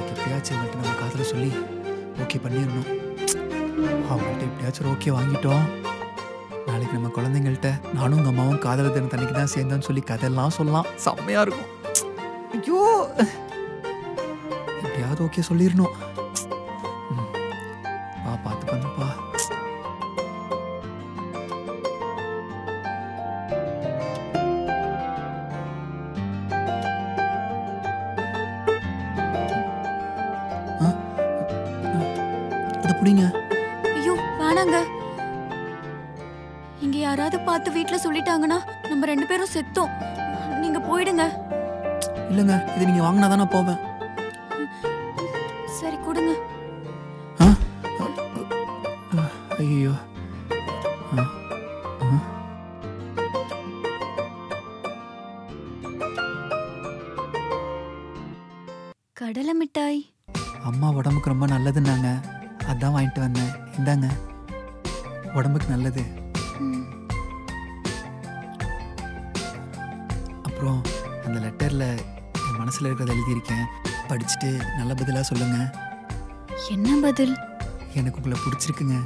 எப்படியாச்சும் நம்ம காதல சொல்லி ஓகே பண்ணிடணும். அவங்கள்ட்ட எப்படியாச்சும் ஓகே வாங்கிட்டோம். நாளைக்கு நம்ம குழந்தைங்கள்ட்ட நானும் உங்கள் அம்மாவும் காதல் தின தண்ணிக்கு தான் சேர்ந்தோன்னு சொல்லி கதையெல்லாம் சொல்லலாம். செம்மையா இருக்கும். ஐயோ, எப்படியாவது ஓகே சொல்லிடணும். பார்த்து பண்ணுப்பா. அதை பிடிங்க. ஐயோ வேணாங்க. இங்க யாராவது பார்த்து வீட்டுல சொல்லிட்டாங்கன்னா நம்ம 2 பேரும் செத்தோம். நீங்க போயிடுங்க. இல்லைங்க, இது நீங்க வாங்கினா தானே போவேன். சரி கொடுங்க. ஐயோ, கடலை மிட்டாய். அம்மா உடம்புக்கு ரொம்ப நல்லதுன்னாங்க, அதான் வாங்கிட்டு வந்தேன். இந்தாங்க, உடம்புக்கு நல்லது. அப்புறம் அந்த லெட்டர்ல என் மனசுல இருக்கிறத எழுதியிருக்கேன். படிச்சுட்டு நல்ல பதிலா சொல்லுங்க. என்ன பதில்? எனக்கு உங்களை பிடிச்சிருக்குங்க.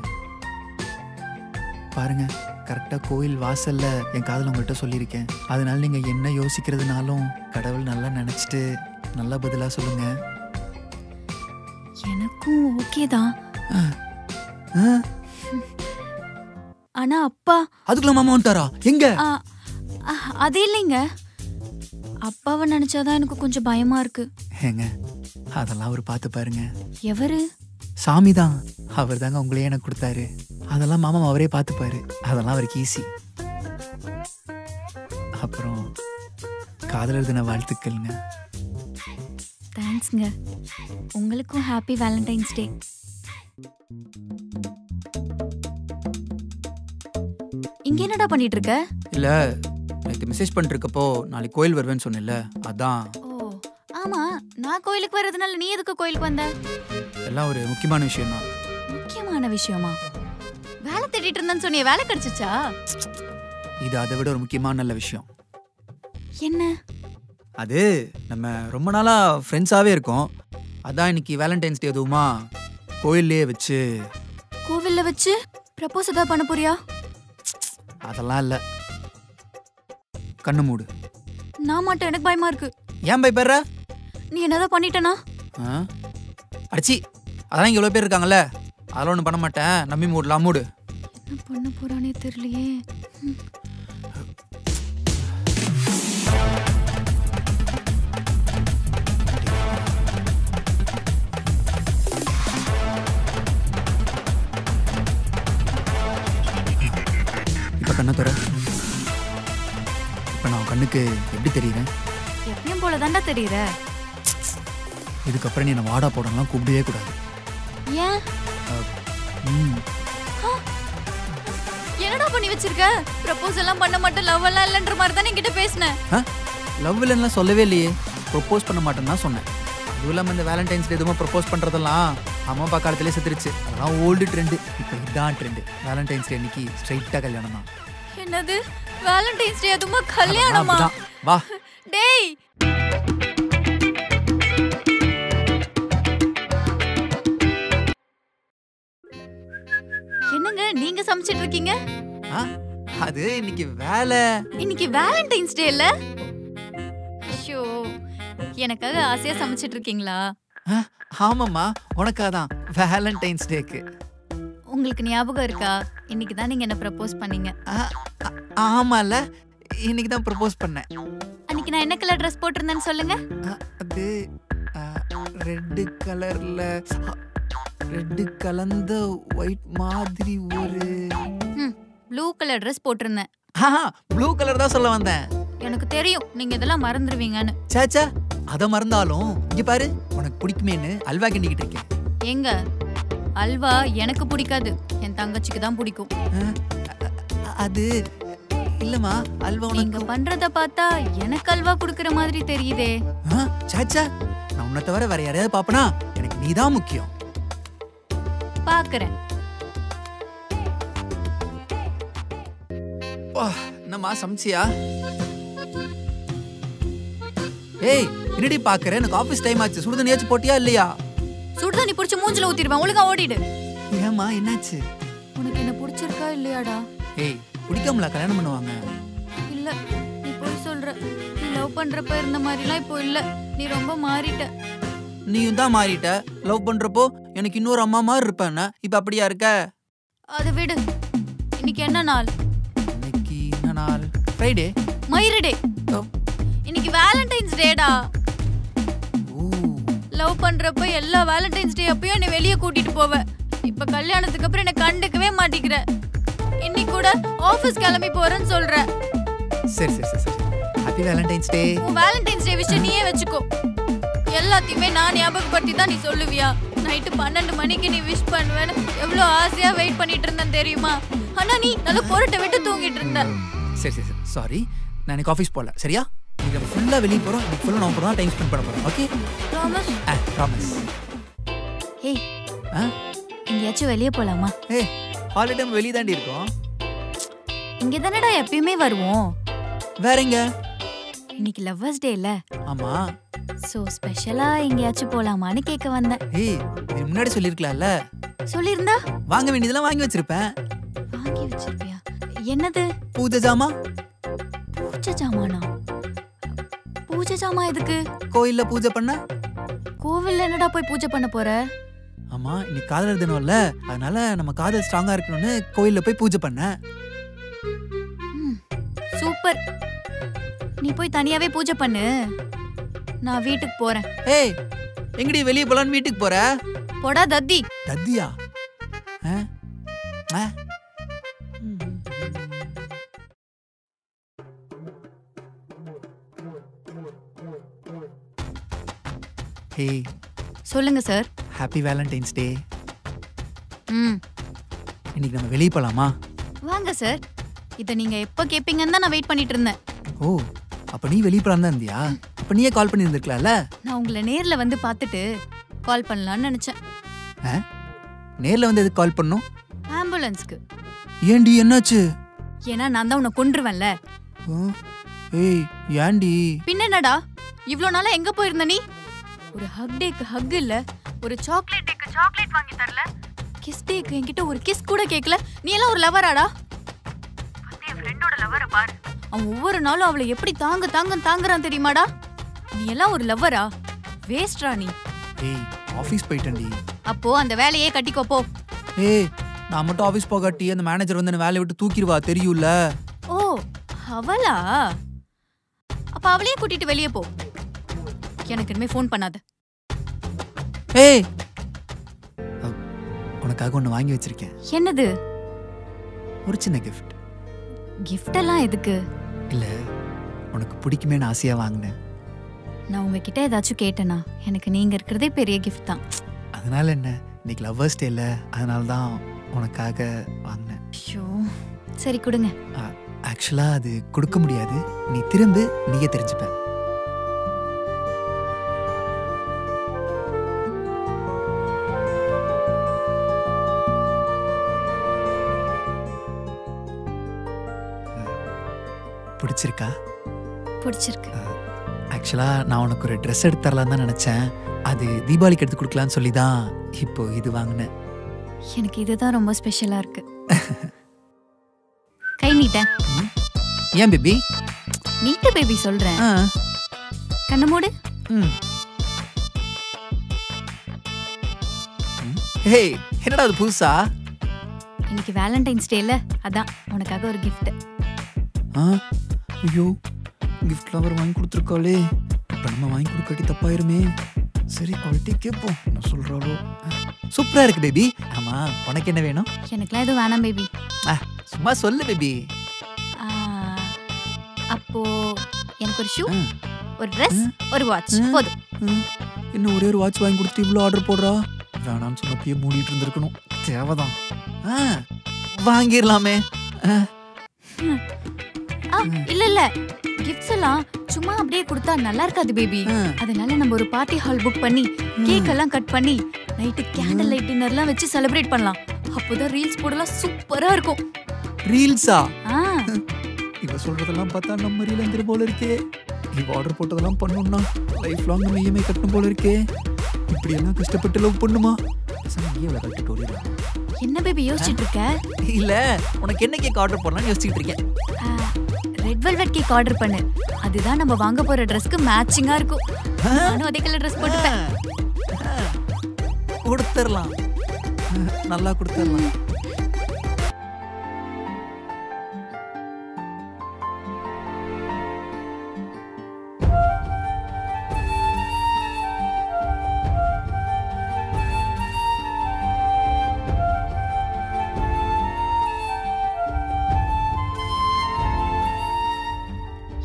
பாருங்க, கரெக்டா கோயில் வாசல்ல என் காதல உங்கள்கிட்ட சொல்லியிருக்கேன். அதனால நீங்க என்ன யோசிக்கிறதுனாலும் கடவுள் நல்லா நினைச்சிட்டு நல்ல பதிலா சொல்லுங்க. எனக்கும் ஓகே தான். ஆனா அப்பா. அதுக்குள்ள மாமா வந்துட்டாரா? எங்க? அது இல்லைங்க, அப்பாவை நினைச்சாதான் எனக்கு கொஞ்சம் பயமா இருக்கு. ஏங்க, அதெல்லாம் அவர் பார்த்து பாருங்க. எவரு? சாமி தான். அவர் தாங்க உங்களையே எனக்கு கொடுத்தாரு. அதெல்லாம் மாமா அவரே பார்த்துப்பாரு. அதெல்லாம் அவருக்கு ஈஸி. அப்புறம் காதலர் தின வாழ்த்துக்கள்ங்க. தேங்க்ஸ்ங்க. உங்களுக்கும் ஹாப்பி வேலண்டைன்ஸ் டே. இங்க என்னடா பண்ணிட்டு இருக்க? இல்ல, நேத்து மெசேஜ் பண்ணிட்டு இருக்கப்போ நாளைக்கு கோயில் வருவேன்னு சொன்னேன்ல, அதான். ஓ ஆமா, நான் கோயிலுக்கு வர்றதுனால நீ எதுக்கு கோயிலுக்கு வந்த? எல்லாம் ஒரு முக்கியமான விஷயம் தான். முக்கியமான விஷயமா? வேலை தேடிட்டு இருந்தேன்னு சொன்னியே, வேலை கிடைச்சிச்சா? இது அதை விட ஒரு முக்கியமான நல்ல விஷயம். என்ன அது? நம்ம ரொம்ப நாளா ஃப்ரெண்ட்ஸாவே இருக்கோம். அதான் இன்னைக்கு வேலண்டைன்ஸ் டே அதுவுமா கோயிலே வச்சு. கோவில்ல வச்சு ப்ரப்போஸ் ஏதாவது பண்ண போறியா? அதெல்லாம் இல்ல, கண்ணு மூடு. நான் மட்டும், எனக்கு பயமா இருக்கு. ஏன் பயப்படுற? நீ என்னதான் பண்ணிட்டனா? அடிச்சி, அதெல்லாம் இங்க இவ்வளவு பேர் இருக்காங்கல்ல, அதெல்லாம் ஒன்றும் பண்ண மாட்டேன். நம்பி மூடலாம், மூடு. என்ன பண்ண போறானே தெரியலையே. இப்ப கண்ணை தர. இப்ப நான் கண்ணுக்கு எப்படி தெரியுறேன்? எப்பயும் போலதான்டா தெரியுற. இதுக்கப்புறம் நீ என்ன வாடா போடலாம் கூப்பிடவே கூடாது. ஏன்? என்னடா பண்ணி வச்சிருக்க? ப்ரப்போஸ் எல்லாம் பண்ண மாட்டேன், லவ் எல்லாம் இல்லன்ற மாதிரி தான் என்கிட்ட பேசினேன். லவ் இல்லைன்னா சொல்லவே இல்லையே. ப்ரப்போஸ் பண்ண மாட்டேன்னு தான் சொன்னேன். அதுவும் இல்லாமல் இந்த வேலண்டைன்ஸ் டே எதுவும் ப்ரப்போஸ் பண்ணுறதெல்லாம் அம்மா அப்பா காலத்திலே செத்துருச்சு. அதெல்லாம் ஓல்டு ட்ரெண்டு. இப்போ இதுதான் ட்ரெண்டு. வேலண்டைன்ஸ் டே அன்னைக்கு ஸ்ட்ரைட்டாக கல்யாணம் தான். என்னது? வேலண்டைன்ஸ் டே அதுமா கல்யாணமா? வா. டேய், என்னங்க நீங்க சமைச்சிட்டு இருக்கீங்க? அது இன்னைக்கு வேலை. இன்னைக்கு வேலண்டைன்ஸ் டே இல்ல? ஐயோ, எனக்காக ஆசையா சமைச்சிட்டு இருக்கீங்களா? ஆமாம்மா, உனக்காக தான் வேலண்டைன்ஸ் டேக்கு. உங்களுக்கு ஞாபகம் இருக்கா? இன்னைக்கு தான் நீங்க என்ன ப்ரப்போஸ் பண்ணீங்க. ஆமால, இன்னைக்கு தான் ப்ரப்போஸ் பண்ணேன். அன்னைக்கு நான் என்ன கலர் ட்ரெஸ் போட்டிருந்தேன்னு சொல்லுங்க. அது ரெட் கலர்ல, ரெட் கலந்த ஒயிட் மாதிரி ஒரு ப்ளூ கலர் ட்ரெஸ் போட்டிருந்தேன். ப்ளூ கலர் தான் சொல்ல வந்தேன். எனக்கு தெரியும் நீங்க இதெல்லாம் மறந்துடுவீங்கன்னு. சாச்சா, அத மறந்தாலும் இங்க பாரு, உனக்கு பிடிக்குமேன்னு அல்வா கிண்டிக்கிட்டு இருக்கேன். எங்க அல்வா எனக்கு பிடிக்காது, என் தங்கச்சிக்கு தான் பிடிக்கும். அது இல்லம்மா, அல்வா நீங்க பண்றத பார்த்தா எனக்கு அல்வா குடுக்கற மாதிரி தெரியுதே. சாச்சா, நான் உன்னை தவிர வேற யாரையாவது பாப்பனா? எனக்கு நீதான் முக்கியம். பாக்குறேன். அப்பா என்னம்மா சமைச்சியா? ஏய் என்னடி பாக்குற? எனக்கு ஆபீஸ் டைம் ஆச்சு. சுடுதண்ணியாச்சும் போட்டியா இல்லையா? சுடுதண்ணி புடிச்சு மூஞ்சில ஊத்திடுவேன். ஒழுங்கா ஓடிடு. ஏமா என்னாச்சு? உனக்கு என்ன பிடிச்சிருக்கா இல்லையாடா? ஏய் பிடிக்காமல கல்யாணம் பண்ணுவாங்க? இல்ல நீ போய் சொல்ற. நீ லவ் பண்றப்ப இருந்த மாதிரிலாம் இப்போ இல்ல. நீ ரொம்ப மாறிட்ட. நீயும் தான் மாறிட்ட. லவ் பண்றப்போ எனக்கு இன்னொரு அம்மா மாதிரி இருப்பேன்னா இப்ப அப்படியா இருக்க? அதை விடு. இன்னைக்கு என்ன நாள்? இன்னைக்கு என்ன நாள்? ஃப்ரைடே. மயிறு டே. இன்னைக்கு வேலண்டைன்ஸ் டேடா. லவ் பண்றப்ப எல்லா வேலண்டைன்ஸ் டே அப்பயும் என்ன வெளியே கூட்டிட்டு போவ. இப்ப கல்யாணத்துக்கு அப்புறம் என்ன கண்டுக்கவே மாட்டேங்கிற. இன்னைக்கு கூட ஆபீஸ் கிளம்பி போறேன்னு சொல்ற. சரி சரி சரி சரி. ஹாப்பி வேலண்டைன்ஸ் டே. உன் வேலண்டைன்ஸ் டே விஷயம் நீயே வச்சுக்கோ. எல்லாத்தையுமே நான் ஞாபகப்படுத்தி தான் நீ சொல்லுவியா? நைட்டு 12 மணிக்கு நீ விஷ் பண்ணுவேன்னு எவ்வளோ ஆசையா வெயிட் பண்ணிட்டு இருந்தேன் தெரியுமா? ஆனா நீ நல்லா பொருட்டை விட்டு தூங்கிட்டு இருந்த. சரி சரி சரி சாரி. நான் எனக்கு ஆஃபீஸ் போகல சரியா? நீங்க ஃபுல்லா வெளியே போறோம். இன்னைக்கு ஃபுல்லா நான் தான் டைம் ஸ்பெண்ட் பண்ண போறோம். Okay promise? ப்ராமிஸ். ஏய் எங்கேயாச்சும் வெளியே போலாமா? ஏய் ஹாலிடே வெளியே தாண்டி இருக்கோம். இங்க தானடா எப்பயுமே வருவோம். வேற எங்க? இன்னைக்கு லவ்வர்ஸ் டே இல்ல? ஆமா. சோ ஸ்பெஷலா எங்கேயாச்சும் போலாமான்னு கேட்க வந்தேன். ஏய் இது முன்னாடி சொல்லிருக்கலாம்ல. சொல்லிருந்தா வாங்க வேண்டியதெல்லாம் வாங்கி வச்சிருப்பேன். வாங்கி வச்சிருப்பியா? என்னது? பூஜை ஜாமா. பூஜை ஜாமானா? பூஜை ஜாமா எதுக்கு? கோயில்ல பூஜை பண்ண. கோவில்ல என்னடா போய் பூஜை பண்ண போற? ஆமா இன்னைக்கு காதலர் தினம்ல, அதனால நம்ம காதல் ஸ்ட்ராங்கா இருக்கணும்னு கோயில்ல போய் பூஜை பண்ண. சூப்பர். நீ போய் தனியாவே பூஜை பண்ணு. நான் வீட்டுக்கு போறேன். ஏய் எங்கடி வெளியே போலான்னு வீட்டுக்கு போற? போடா தத்தி. தத்தியா? ஹே சொல்லுங்க சார். ஹாப்பி வேலண்டைன்ஸ் டே. இன்னைக்கு நம்ம வெளியே போலாமா? வாங்க சார். இத நீங்க எப்ப கேப்பீங்கன்னு தான் நான் வெயிட் பண்ணிட்டு இருந்தேன். ஓ அப்ப நீ வெளியே போலாம் தான் இருந்தியா? அப்ப நீயே கால் பண்ணி இருந்திருக்கலாம்ல. நான் உங்களை நேர்ல வந்து பார்த்துட்டு கால் பண்ணலாம்னு நினைச்சேன். நேர்ல வந்து எதுக்கு கால் பண்ணணும்? ஆம்புலன்ஸ்க்கு. ஏண்டி என்னாச்சு? ஏன்னா நான் தான் உன்னை கொன்றுவேன்ல. ஏய் ஏண்டி? பின்ன என்னடா இவ்ளோ நாளா எங்க போயிருந்த நீ? ஒரு ஹக் டேக்கு ஹக் இல்ல, ஒரு சாக்லேட் டேக்கு சாக்லேட் வாங்கி தரல, கிஸ் டேக்கு என்கிட்ட ஒரு கிஸ் கூட கேக்கல. நீ எல்லாம் ஒரு லவராடா? என் ஃப்ரெண்டோட லவரை பாரு. அவன் ஒவ்வொரு நாளும் அவளை எப்படி தாங்குறான் தெரியுமாடா? நீ எல்லாம் ஒரு லவ்வரா? வேஸ்ட்ரா நீ. ஏய் ஆபீஸ் போயிட்டேன்டி. அப்போ அந்த வேலையே கட்டிக்கோ போ. ஏய் நான் மட்டும் ஆபீஸ் போகாட்டி அந்த மேனேஜர் வந்து என்ன வேலையை விட்டு தூக்கிடுவா தெரியும்ல. ஓ அவளா? அப்ப அவளையே கூட்டிட்டு வெளியே போ. எனக்கு இனிமே ஃபோன் பண்ணாத. ஏய் உனக்காக ஒன்று வாங்கி வச்சிருக்கேன். என்னது? ஒரு சின்ன கிஃப்ட். கிஃப்ட் எல்லாம் எதுக்கு? இல்ல உனக்கு பிடிக்குமேன்னு ஆசையா வாங்கினேன். நான் உங்ககிட்ட ஏதாச்சும் கேட்டேனா? எனக்கு நீங்க இருக்கிறதே பெரிய கிஃப்ட் தான். அதனால என்ன, இன்னைக்கு லவ்வர்ஸ் டேல, அதனால தான் உனக்காக வாங்கினேன். ஐயோ சரி கொடுங்க. ஆக்சுவலா அது கொடுக்க முடியாது. நீ திரும்ப நீயே தெரிஞ்சுப்ப. பிடிச்சிருக்கா? பிடிச்சிருக்கு. ஆக்சுவலா நான் உனக்கு ஒரு ட்ரெஸ் எடுத்து தரலான்னு தான் நினைச்சேன். அது தீபாவளிக்கு எடுத்து கொடுக்கலான்னு சொல்லி தான் இப்போ இது வாங்கினேன். எனக்கு இதுதான் ரொம்ப ஸ்பெஷலா இருக்கு. கை நீட்டேன். ஏன் பேபி? நீட்ட பேபி சொல்றேன். கண்ணு மூடு. ஹே என்னடா அது புதுசா? இன்னைக்கு வேலண்டைன்ஸ் டேல, அதான் உனக்காக ஒரு கிஃப்ட். ஐயோ கிஃப்ட்லாம் அவர் வாங்கி கொடுத்துருக்காளே. இப்போ நம்ம வாங்கி கொடுக்காட்டி தப்பாயிருமே. சரி அவள்கிட்ட கேட்போம் என்ன சொல்றாளோ. சூப்பரா இருக்கு பேபி. ஆமா உனக்கு என்ன வேணும்? எனக்குலாம் எதுவும் வேணாம் பேபி. சும்மா சொல்லு பேபி. அப்போ எனக்கு ஒரு ஷூ, ஒரு ட்ரெஸ், ஒரு வாட்ச் போதும். இன்னும் ஒரே ஒரு வாட்ச் வாங்கி கொடுத்துட்டு இவ்வளோ ஆர்டர் போடுறா. வேணான்னு சொன்னப்பயே மூடிட்டு இருந்திருக்கணும். தேவைதான். வாங்கிடலாமே. இல்ல இல்ல கிஃப்ட்ஸ் எல்லாம் சும்மா அப்படியே கொடுத்தா நல்லா இருக்காது பேபி. அதனால நம்ம ஒரு பார்ட்டி ஹால் புக் பண்ணி கேக் எல்லாம் கட் பண்ணி நைட்டு கேண்டில் லைட் டின்னர்லாம் வச்சு செலிப்ரேட் பண்ணலாம். அப்போதான் ரீல்ஸ் போடலாம். சூப்பரா இருக்கும். ரீல்ஸா? சொல்றதெல்லாம் பார்த்தா நம்ம மறியல இருந்து போல இருக்கே. நீ ஆர்டர் போட்டதெல்லாம் பண்ணணும்னா லைஃப் லாங் நம்ம இஎம்ஐ கட்டணும் போல இருக்கே. இப்படி எல்லாம் கஷ்டப்பட்டு லவ் பண்ணுமா? என்ன பேபி யோசிச்சுட்டு இருக்க? இல்ல, உனக்கு என்ன கேக் ஆர்டர் பண்ணலாம்னு யோசிச்சுட்டு இருக்கேன். ரெட் வெல்வெட் கேக் ஆர்டர் பண்ணு. அதுதான் நம்ம வாங்க போற ட்ரெஸ்க்கு மேட்சிங்கா இருக்கும். நானும் அதே கலர் ட்ரெஸ் போட்டுப்பேன். கொடுத்துடலாம், நல்லா கொடுத்துடலாம்.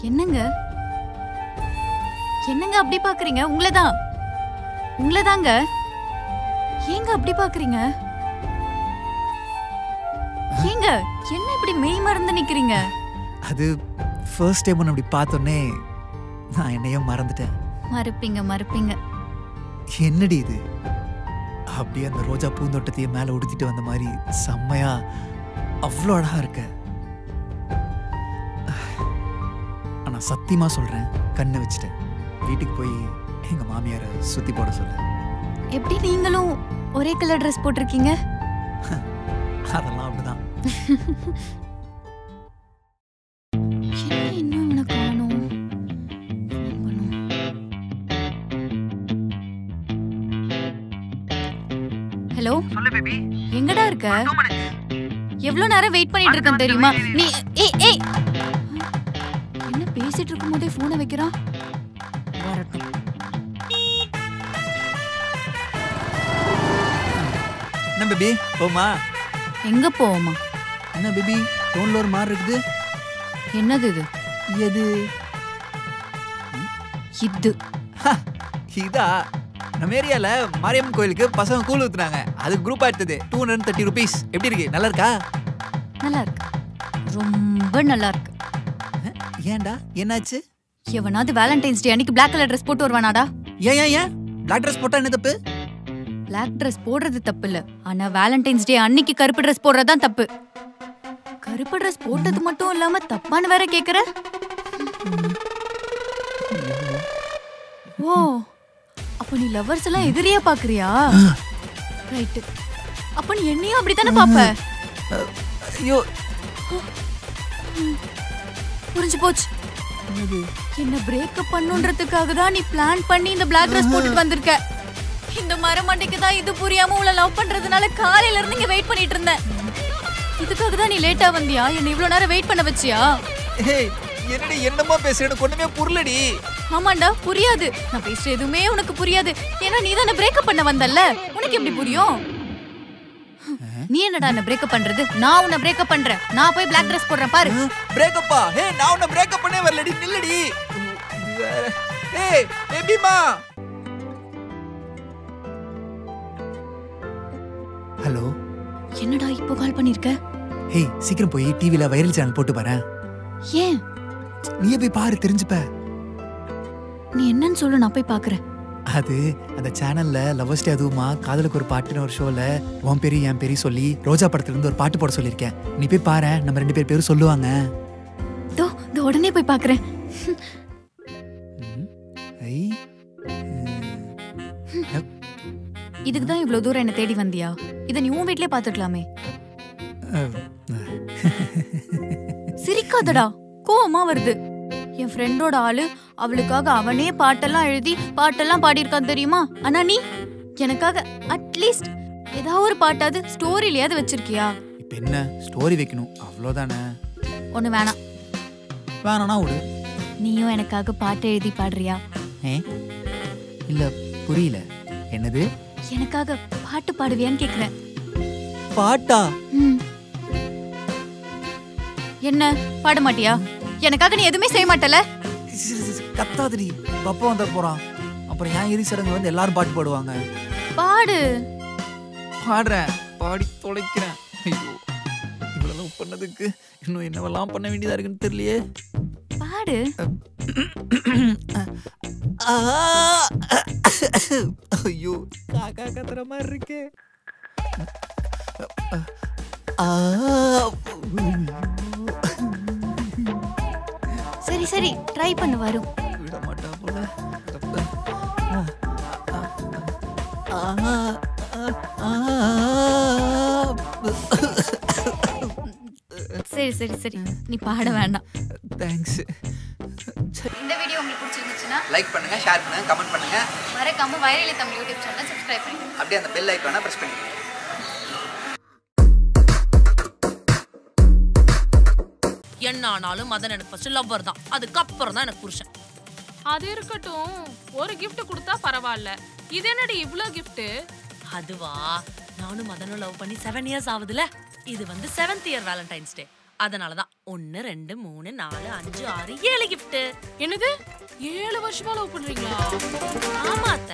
என்னங்க என்னங்க அப்படி பாக்குறீங்க? உங்களதாங்க. ஏங்க அப்படி பாக்குறீங்க? ஏங்க என்ன இப்படி மெய் மறந்து நிக்கிறீங்க? அது ஃபர்ஸ்ட் டைம் அப்படி பார்த்தோன்னே நான் என்னையும் மறந்துட்டேன். மறுப்பீங்க. என்னடி இது? அப்படியே அந்த ரோஜா பூந்தோட்டத்தையே மேல உடுத்திட்டு வந்த மாதிரி செம்மையா அவ்வளோ அழகா இருக்க. ஆனா சத்தியமா சொல்றேன், கண்ணை வச்சுட்டேன். வீட்டுக்கு போய் எங்க மாமியாரை சுத்தி போட சொல்லு. எப்படி நீங்களும் ஒரே கலர் ட்ரெஸ் போட்டிருக்கீங்க? அதெல்லாம் அப்படிதான். ஹலோ, சொல்லு பேபி. எங்கடா இருக்க? எவ்வளவு நேரம் வெயிட் பண்ணிட்டு இருக்கேன் தெரியுமா? நீ ஏய் என்ன பேசிட்டு இருக்கும்போதே போனை வைக்கிறான். வரட்டும். என்ன பேபி போமா? எங்க போவோமா? என்ன பேபி டோன்ல ஒரு மாதிரி இருக்குது? என்னது இது? எது இது? இதா? நம்ம ஏரியால மாரியம்மன் கோயிலுக்கு பசங்க கூழ் ஊத்துனாங்க. அதுக்கு குரூப்பா எடுத்தது 230 rupees. எப்படி இருக்கு? நல்லா இருக்கா? நல்லா இருக்கு, ரொம்ப நல்லா இருக்கு. ஏன்டா என்னாச்சு? எவனாவது வேலண்டைன்ஸ் டே அன்னைக்கு பிளாக் கலர் ட்ரெஸ் போட்டு வருவானாடா? ஏன் பிளாக் ட்ரெஸ் போட்டா என்ன தப்பு? பிளாக் ட்ரெஸ் போடுறது தப்பு இல்ல, ஆனா வேலண்டைன்ஸ் டே அன்னைக்கு கருப்பு ட்ரெஸ் போடுறதுதான் தப்பு. கருப்பு ட்ரெஸ் போட்டது மட்டும் இல்லாம தப்பான்னு வேற கேக்குற? ஓ, அப்ப நீ லவர்ஸ் எல்லாம் எதிரியா பாக்குறியா? ரைட். அப்ப நீ என்னையும் அப்படித்தானே பாப்ப? ஐயோ, புரிஞ்சு போச்சு. என்ன பிரேக்கப் பண்ணுன்றதுக்காக தான் நீ பிளான் பண்ணி இந்த பிளாக் ட்ரெஸ் போட்டுட்டு வந்திருக்க. இந்த மரமண்டைக்கு தான் இது புரியாம உள்ள லவ் பண்றதுனால காலையில இருந்து இங்க வெயிட் பண்ணிட்டு இருந்தேன். இதுக்காக தான் நீ லேட்டா வந்தியா? என்ன இவ்வளவு நேரம் வெயிட் பண்ண வச்சியா? ஏய், என்னடி என்னமா பேசுறேன்னு ஒண்ணுமே புரியலடி. ஆமாண்டா, புரியாது. நான் பேசுற எதுவுமே உனக்கு புரியாது. ஏன்னா நீ தான் பிரேக்கப் பண்ண வந்தல்ல, உனக்கு எப்படி புரியும்? நீ என்னடா என்ன பிரேக்கப் பண்றது? நான் உன்னை பிரேக்கப் பண்றேன். நான் போய் பிளாக் ட்ரெஸ் போடுறேன் பாரு. பிரேக்கப்பா? ஏய், நான் உன்னை பிரேக்கப் பண்ணவே வரலடி. நில்லடி. ஏய் பேபிமா. ஹலோ, என்னடா இப்போ கால் பண்ணிருக்க? ஏய், சீக்கிரம் போய் டிவில வைரல் சேனல் போட்டு பாரு. ஏன்? நீயே போய் பாரு, தெரிஞ்சுப்ப. நீ என்னன்னு சொல்லு, நான் போய் பாக்குறேன். அது அந்த சேனல்ல லவ்வர்ஸ் டே அதுவுமா காதலுக்கு ஒரு பாட்டுன்னு ஒரு ஷோல உன் பேரு என் பேரு சொல்லி ரோஜா படத்துல இருந்து ஒரு பாட்டு போட சொல்லியிருக்கேன். நீ போய் பாரு, நம்ம 2 பேரும் சொல்லுவாங்க. தோ உடனே போய் பாக்குறேன். இதுக்கு தான் இவ்வளவு தூரம் என்ன தேடி வந்தியா? இத நீ உன் வீட்லயே பாத்துக்கலாமே. சிரிக்காதடா, கோவமா வருது. என் ஃப்ரெண்டோட ஆளு அவளுக்காக அவனே பாட்டெல்லாம் எழுதி பாட்டெல்லாம் பாடியிருக்கான் தெரியுமா? ஆனா நீ எனக்காக அட்லீஸ்ட் ஏதாவது ஒரு பாட்டாவது ஸ்டோரியிலயாவது வச்சிருக்கியா? இப்ப என்ன ஸ்டோரி வைக்கணும், அவ்வளவுதானே. ஒண்ணு வேணாம். வேணானா விடு. நீயும் எனக்காக பாட்டு எழுதி பாடுறியா? இல்ல, புரியல. என்னது? எனக்காக பாட்டு பாடுவியான்னு கேக்குறேன். பாட்டா? என்ன பாட மாட்டியா? எனக்காக நீ எதுவுமே செய்ய மாட்டல? கத்தாதடி, அப்பா வந்த போறான். அப்புறம் ஏன் இறுதி சடங்கு வந்து எல்லாரும் பாட்டு பாடுவாங்க. பாடு. பாடுறேன், பாடி தொலைக்கிறேன். ஐயோ, இவ்வளவு பண்ணதுக்கு இன்னும் என்னவெல்லாம் பண்ண வேண்டியதா இருக்குன்னு தெரியலையே. பாடு. ஐயோ, காக்கா கத்துற மாதிரி இருக்கே. சரி ட்ரை பண்ணு வரும். விட மாட்டா போல. சரி சரி சரி நீ பாட வேண்டாம். தேங்க்ஸ். இந்த வீடியோ உங்களுக்கு பிடிச்சிருந்துச்சுன்னா லைக் பண்ணுங்க, ஷேர் பண்ணுங்க, கமெண்ட் பண்ணுங்க. மறக்காம வைரலி தமிழ் யூடியூப் சேனலை சப்ஸ்கிரைப் பண்ணுங்க. அப்படியே அந்த பெல் ஐகானை பிரஸ் பண்ணுங்க. என்ன ஆனாலும் மதன் எனக்கு ஃபர்ஸ்ட் லவ்வர் தான், அதுக்கப்புறம் தான் எனக்கு புருஷன். அது இருக்கட்டும், ஒரு gift கொடுத்தா பரவாயில்ல, இது என்னடி இவ்ளோ gift? அதுவா, நானும் மதனும் லவ் பண்ணி 7 years ஆகுதுல. இது வந்து 7th year வேலண்டைன்ஸ் டே. அதனாலதான் 1 2 3 4 5 6 7 gift. என்னது 7 வருஷமா லவ் பண்றீங்களா? ஆமாத்த.